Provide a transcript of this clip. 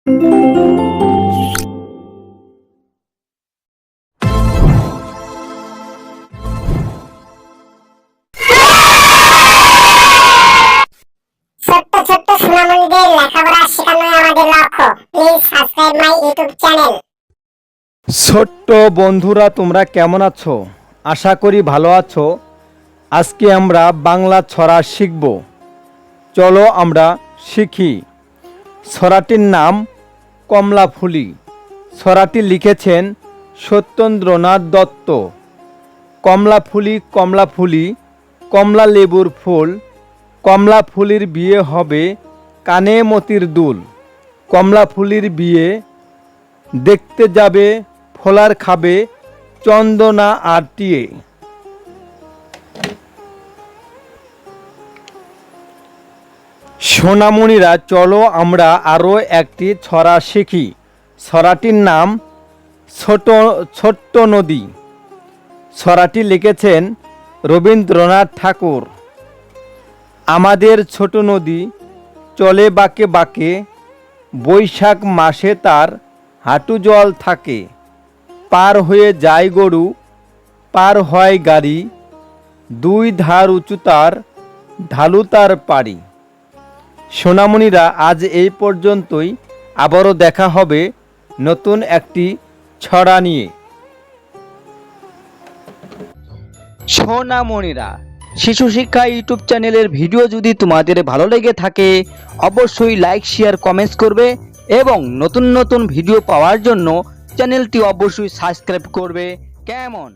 ছোট্ট সোনামণিদের লেখাপড়া শেখানোই আমাদের লক্ষ্য। Please subscribe my YouTube channel. ছোট্ট বন্ধুরা, তোমরা কেমন আছো? আশা করি ভালো আছো। আজকে আমরা বাংলা ছড়া শিখব। চলো আমরা শিখি। ছড়াটির নাম কমলাফুলি। ছড়াটি লিখেছেন সত্যেন্দ্রনাথ দত্ত। কমলাফুলি কমলাফুলি, কমলা লেবুর ফুল, কমলা ফুলির বিয়ে হবে কানে মতির দুল। কমলা ফুলির বিয়ে দেখতে যাবে ফোলার খাবে চন্দনা আর টিয়ে। সোনামণিরা, চলো আমরা আরও একটি ছড়া শিখি। ছড়াটির নাম ছোট্ট নদী। ছড়াটি লিখেছেন রবীন্দ্রনাথ ঠাকুর। আমাদের ছোট নদী চলে বাঁকে বাঁকে, বৈশাখ মাসে তার হাঁটু জল থাকে। পার হয়ে যায় গরু, পার হয় গাড়ি, দুই ধার উঁচু তার, ঢালু তার পাড়ি। সোনামণিরা, আজ এই পর্যন্তই। আবারও দেখা হবে নতুন একটি ছড়া নিয়ে। সোনামণিরা, শিশু শিক্ষা ইউটিউব চ্যানেলের ভিডিও যদি তোমাদের ভালো লেগে থাকে, অবশ্যই লাইক, শেয়ার, কমেন্টস করবে এবং নতুন নতুন ভিডিও পাওয়ার জন্য চ্যানেলটি অবশ্যই সাবস্ক্রাইব করবে। কেমন?